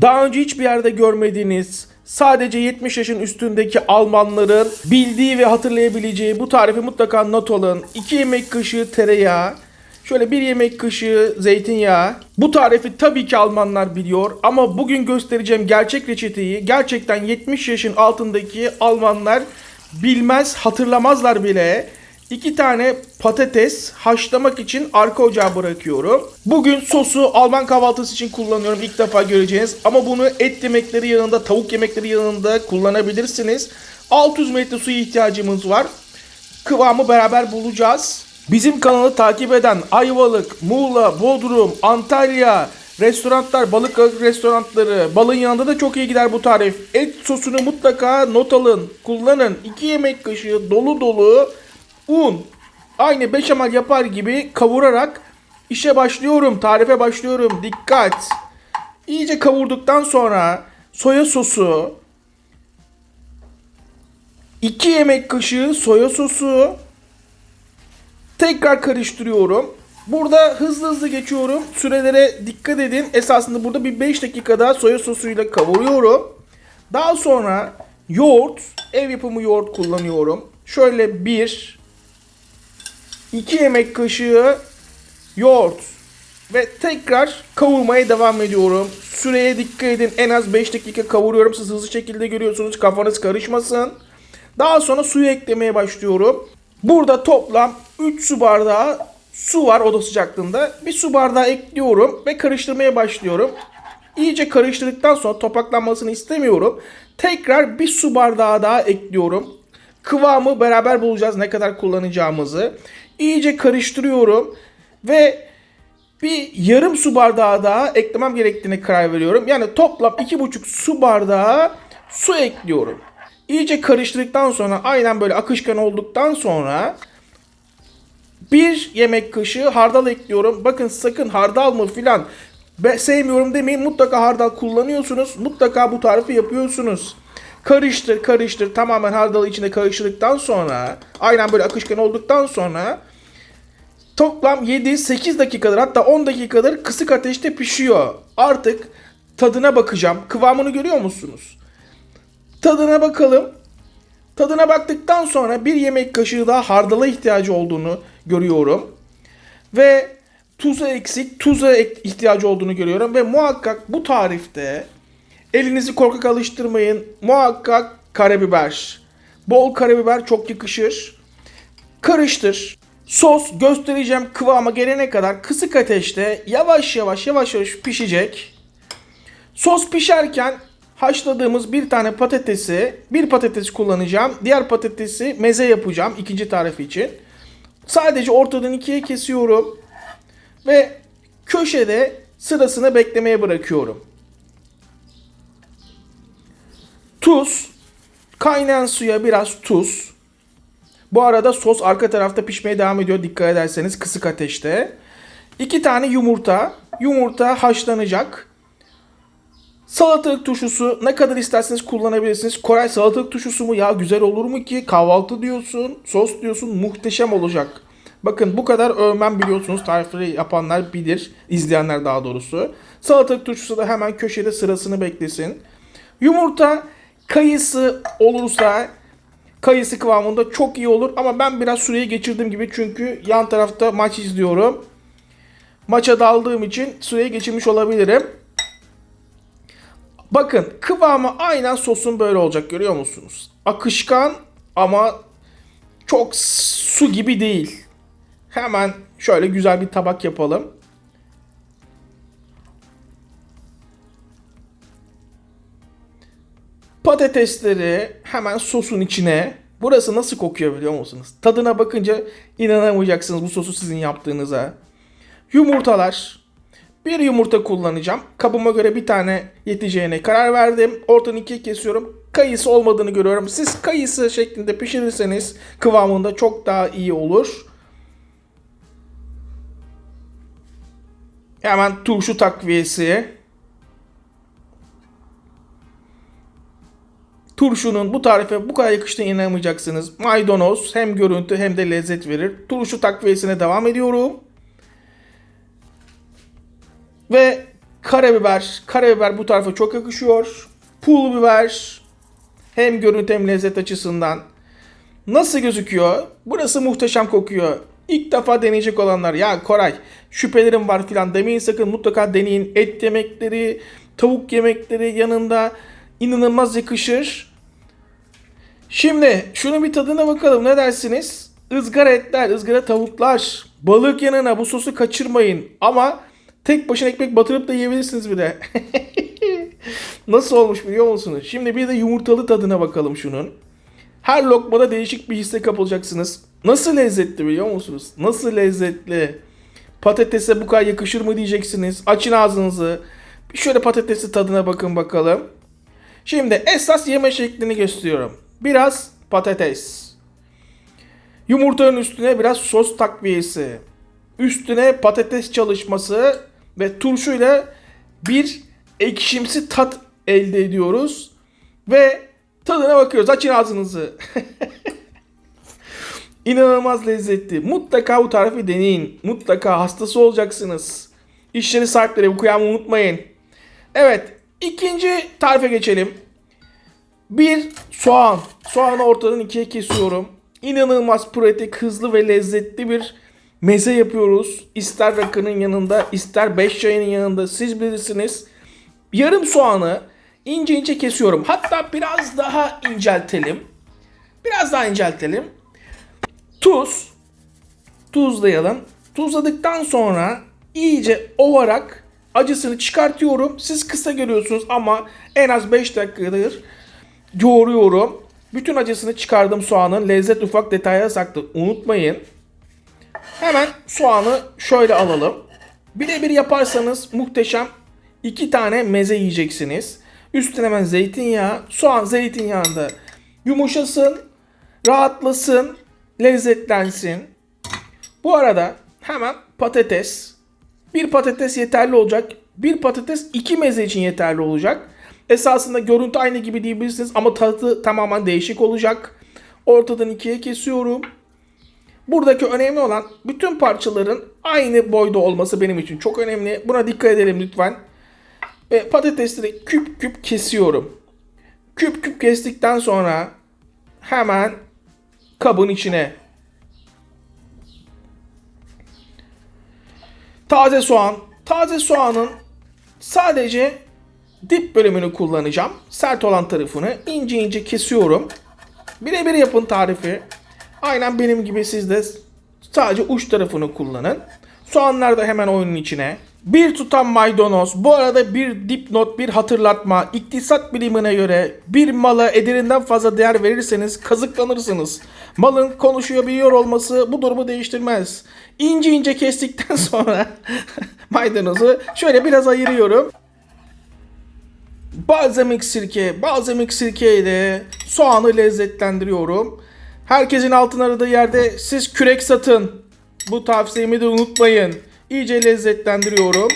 Daha önce hiçbir yerde görmediğiniz, sadece 70 yaşın üstündeki Almanların bildiği ve hatırlayabileceği bu tarifi mutlaka not alın. 2 yemek kaşığı tereyağı, şöyle 1 yemek kaşığı zeytinyağı. Bu tarifi tabii ki Almanlar biliyor ama bugün göstereceğim gerçek reçeteyi gerçekten 70 yaşın altındaki Almanlar bilmez, hatırlamazlar bile. 2 tane patates haşlamak için arka ocağa bırakıyorum. Bugün sosu Alman kahvaltısı için kullanıyorum. İlk defa göreceğiniz. Ama bunu et yemekleri yanında, tavuk yemekleri yanında kullanabilirsiniz. 600 metre suya ihtiyacımız var. Kıvamı beraber bulacağız. Bizim kanalı takip eden Ayvalık, Muğla, Bodrum, Antalya restoranlar, balık restoranları, balın yanında da çok iyi gider bu tarif. Et sosunu mutlaka not alın, kullanın. 2 yemek kaşığı dolu dolu un, aynı beşamel yapar gibi kavurarak işe başlıyorum, tarife başlıyorum. Dikkat! İyice kavurduktan sonra soya sosu, 2 yemek kaşığı soya sosu, tekrar karıştırıyorum. Burada hızlı hızlı geçiyorum. Sürelere dikkat edin. Esasında burada bir 5 dakika daha soya sosuyla kavuruyorum. Daha sonra yoğurt, ev yapımı yoğurt kullanıyorum. Şöyle 2 yemek kaşığı yoğurt ve tekrar kavurmaya devam ediyorum. Süreye dikkat edin. En az 5 dakika kavuruyorum. Siz hızlı şekilde görüyorsunuz. Kafanız karışmasın. Daha sonra suyu eklemeye başlıyorum. Burada toplam 3 su bardağı su var oda sıcaklığında. Bir su bardağı ekliyorum ve karıştırmaya başlıyorum. İyice karıştırdıktan sonra topaklanmasını istemiyorum. Tekrar bir su bardağı daha ekliyorum. Kıvamı beraber bulacağız, ne kadar kullanacağımızı. İyice karıştırıyorum ve bir yarım su bardağı daha eklemem gerektiğine karar veriyorum. Yani toplam 2,5 su bardağı su ekliyorum. İyice karıştırdıktan sonra, aynen böyle akışkan olduktan sonra 1 yemek kaşığı hardal ekliyorum. Bakın sakın hardal mı filan sevmiyorum demeyin. Mutlaka hardal kullanıyorsunuz. Mutlaka bu tarifi yapıyorsunuz. Karıştır karıştır, tamamen hardalı içinde karıştırdıktan sonra, aynen böyle akışkan olduktan sonra toplam 7-8 dakikadır, hatta 10 dakikadır kısık ateşte pişiyor. Artık tadına bakacağım. Kıvamını görüyor musunuz? Tadına bakalım. Tadına baktıktan sonra 1 yemek kaşığı daha hardala ihtiyacı olduğunu görüyorum. Ve tuzu eksik, tuza ihtiyacı olduğunu görüyorum. Ve muhakkak bu tarifte elinizi korkak alıştırmayın. Muhakkak karabiber. Bol karabiber çok yakışır. Karıştır. Sos göstereceğim kıvama gelene kadar kısık ateşte yavaş yavaş pişecek. Sos pişerken haşladığımız bir patates kullanacağım. Diğer patatesi meze yapacağım ikinci tarif için. Sadece ortadan ikiye kesiyorum. Ve köşede sırasını beklemeye bırakıyorum. Tuz. Kaynayan suya biraz tuz. Bu arada sos arka tarafta pişmeye devam ediyor. Dikkat ederseniz kısık ateşte. 2 tane yumurta. Yumurta haşlanacak. Salatalık turşusu ne kadar isterseniz kullanabilirsiniz. Koray, salatalık turşusu mu ya, güzel olur mu ki? Kahvaltı diyorsun, sos diyorsun, muhteşem olacak. Bakın bu kadar övmem, biliyorsunuz. Tarifleri yapanlar bilir. İzleyenler daha doğrusu. Salatalık turşusu da hemen köşede sırasını beklesin. Yumurta kayısı olursa kayısı kıvamında çok iyi olur. Ama ben biraz süreyi geçirdim gibi, çünkü yan tarafta maç izliyorum. Maça daldığım için süreyi geçirmiş olabilirim. Bakın kıvamı aynen sosun böyle olacak, görüyor musunuz? Akışkan ama çok su gibi değil. Hemen şöyle güzel bir tabak yapalım. Patatesleri hemen sosun içine. Burası nasıl kokuyor biliyor musunuz? Tadına bakınca inanamayacaksınız bu sosu sizin yaptığınıza. Yumurtalar. 1 yumurta kullanacağım. Kabıma göre bir tane yeteceğine karar verdim. Ortadan 2'ye kesiyorum. Kayısı olmadığını görüyorum. Siz kayısı şeklinde pişirirseniz kıvamında çok daha iyi olur. Hemen turşu takviyesi. Turşunun bu tarife bu kadar yakıştığına inanamayacaksınız. Maydanoz hem görüntü hem de lezzet verir. Turşu takviyesine devam ediyorum. Ve Karabiber. Karabiber bu tarafa çok yakışıyor. Pul biber. Hem görüntü hem lezzet açısından. Nasıl gözüküyor? Burası muhteşem kokuyor. İlk defa deneyecek olanlar, ya Koray şüphelerim var filan demeyin sakın, mutlaka deneyin. Et yemekleri, tavuk yemekleri yanında inanılmaz yakışır. Şimdi şunun bir tadına bakalım, ne dersiniz? Izgara etler, ızgara tavuklar, balık yanına bu sosu kaçırmayın. Ama tek başına ekmek batırıp da yiyebilirsiniz bir de. Nasıl olmuş biliyor musunuz? Şimdi bir de yumurtalı tadına bakalım şunun. Her lokmada değişik bir hisse kapılacaksınız. Nasıl lezzetli biliyor musunuz? Nasıl lezzetli. Patatese bu kadar yakışır mı diyeceksiniz. Açın ağzınızı. Bir şöyle patatesi tadına bakın bakalım. Şimdi esas yeme şeklini gösteriyorum. Biraz patates. Yumurtanın üstüne biraz sos takviyesi. Üstüne patates çalışması ve turşuyla bir ekşimsi tat elde ediyoruz. Ve tadına bakıyoruz. Açın ağzınızı. İnanılmaz lezzetli. Mutlaka bu tarifi deneyin. Mutlaka hastası olacaksınız. İşleri sahipleri bu kıyamı unutmayın. Evet. İkinci tarife geçelim. Bir soğan. Soğanı ortadan ikiye kesiyorum. İnanılmaz pratik, hızlı ve lezzetli bir meze yapıyoruz. İster rakının yanında, ister beş çayının yanında, siz bilirsiniz. Yarım soğanı ince ince kesiyorum. Hatta biraz daha inceltelim. Biraz daha inceltelim. Tuz. Tuzlayalım. Tuzladıktan sonra iyice ovarak acısını çıkartıyorum. Siz kısa görüyorsunuz ama en az 5 dakikadır yoğuruyorum. Bütün acısını çıkardım soğanın. Lezzet ufak detaya saklı. Unutmayın. Hemen soğanı şöyle alalım. Birebir yaparsanız muhteşem 2 tane meze yiyeceksiniz. Üstüne hemen zeytinyağı. Soğan zeytinyağında yumuşasın, rahatlasın, lezzetlensin. Bu arada hemen patates. Bir patates yeterli olacak. Bir patates 2 meze için yeterli olacak. Esasında görüntü aynı gibi diyebilirsiniz ama tadı tamamen değişik olacak. Ortadan ikiye kesiyorum. Buradaki önemli olan bütün parçaların aynı boyda olması benim için çok önemli. Buna dikkat edelim lütfen. Ve patatesleri küp küp kesiyorum. Küp küp kestikten sonra hemen kabın içine taze soğan. Taze soğanın sadece dip bölümünü kullanacağım. Sert olan tarafını ince ince kesiyorum. Birebir yapın tarifi. Aynen benim gibi siz de sadece uç tarafını kullanın. Soğanlar da hemen oyunun içine. Bir tutam maydanoz. Bu arada bir dipnot, bir hatırlatma. İktisat bilimine göre bir mala ederinden fazla değer verirseniz kazıklanırsınız. Malın konuşuyor, biliyor olması bu durumu değiştirmez. İnce ince kestikten sonra maydanozu şöyle biraz ayırıyorum. Balzamik sirke ile soğanı lezzetlendiriyorum. Herkesin altın aradığı yerde siz kürek satın. Bu tavsiyemi de unutmayın. İyice lezzetlendiriyorum.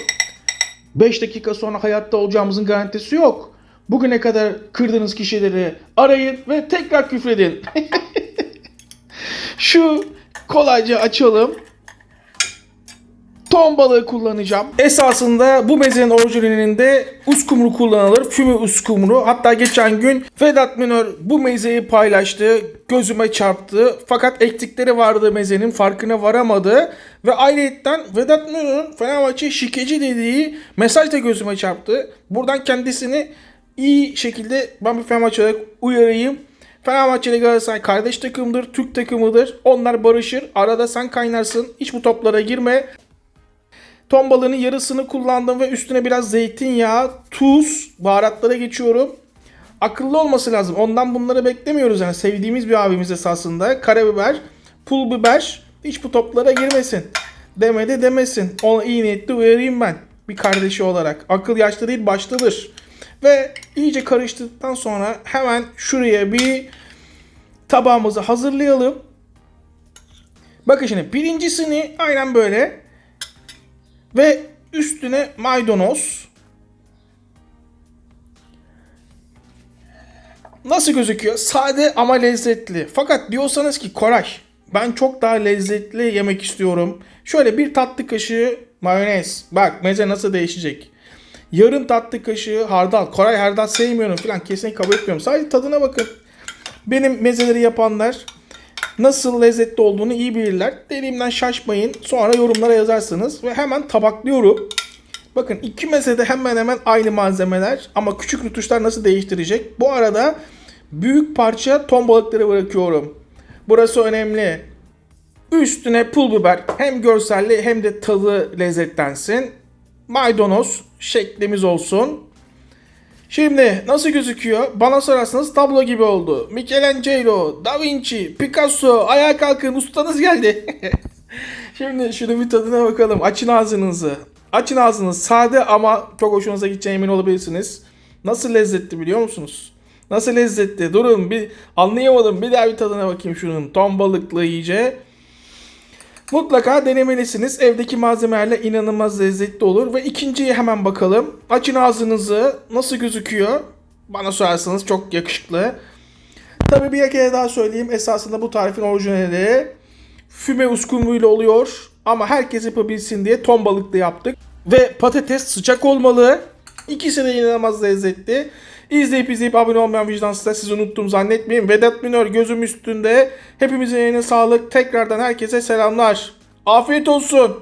5 dakika sonra hayatta olacağımızın garantisi yok. Bugüne kadar kırdığınız kişileri arayın ve tekrar küfredin. Şu kolayca açalım. Ton balığı kullanacağım. Esasında bu mezenin orijinalinde uskumru kullanılır. Füme uskumru. Hatta geçen gün Vedat Minör bu mezeyi paylaştı. Gözüme çarptı. Fakat eksikleri vardı mezenin. Farkına varamadı. Ve ayrıca Vedat Minör'ün Fenerbahçe şikeci dediği mesaj da gözüme çarptı. Buradan kendisini iyi şekilde ben bir Fenerbahçe olarak uyarayım. Fenerbahçe ile Galatasaray kardeş takımdır. Türk takımıdır. Onlar barışır. Arada sen kaynarsın. Hiç bu toplara girme. Ton balığının yarısını kullandım ve üstüne biraz zeytinyağı, tuz, baharatlara geçiyorum. Akıllı olması lazım. Ondan bunları beklemiyoruz yani. Sevdiğimiz bir abimiz esasında. Karabiber, pul biber hiç bu toplara girmesin. Demedi demesin. Ona iyi niyetli uyarayım ben. Bir kardeşi olarak. Akıl yaşta değil baştadır. Ve iyice karıştırdıktan sonra hemen şuraya bir tabağımızı hazırlayalım. Bakın şimdi birincisini aynen böyle. Ve üstüne maydanoz. Nasıl gözüküyor? Sade ama lezzetli. Fakat diyorsanız ki Koray, ben çok daha lezzetli yemek istiyorum. Şöyle bir tatlı kaşığı mayonez. Bak meze nasıl değişecek. Yarım tatlı kaşığı hardal. Koray hardal sevmiyorum falan, kesinlikle kabul etmiyorum. Sadece tadına bakın. Benim mezeleri yapanlar nasıl lezzetli olduğunu iyi bilirler. Dediğimden şaşmayın. Sonra yorumlara yazarsınız. Ve hemen tabaklıyorum. Bakın iki mezede hemen hemen aynı malzemeler. Ama küçük rutuşlar nasıl değiştirecek? Bu arada büyük parça ton balıkları bırakıyorum. Burası önemli. Üstüne pul biber. Hem görselli hem de tadı lezzetlensin. Maydanoz şeklimiz olsun. Şimdi nasıl gözüküyor? Bana sorarsanız tablo gibi oldu. Michelangelo, Da Vinci, Picasso, ayağa kalkın, ustanız geldi. Şimdi şunu bir tadına bakalım. Açın ağzınızı. Açın ağzınızı. Sade ama çok hoşunuza gideceğine emin olabilirsiniz. Nasıl lezzetli biliyor musunuz? Nasıl lezzetli? Durun bir anlayamadım. Bir daha bir tadına bakayım şunun. Ton balıklı iyice. Mutlaka denemelisiniz. Evdeki malzemelerle inanılmaz lezzetli olur. Ve ikinciye hemen bakalım. Açın ağzınızı. Nasıl gözüküyor? Bana sorarsanız çok yakışıklı. Tabii bir kere daha söyleyeyim. Esasında bu tarifin orijinali füme uskumruyla oluyor. Ama herkes yapabilsin diye ton balıklı yaptık. Ve patates sıcak olmalı. İkisi de inanılmaz lezzetli. İzleyip abone olmayan vicdansızlar sizi unuttum zannetmeyin. Vedat Minör gözüm üstünde. Hepimizin eline sağlık. Tekrardan herkese selamlar. Afiyet olsun.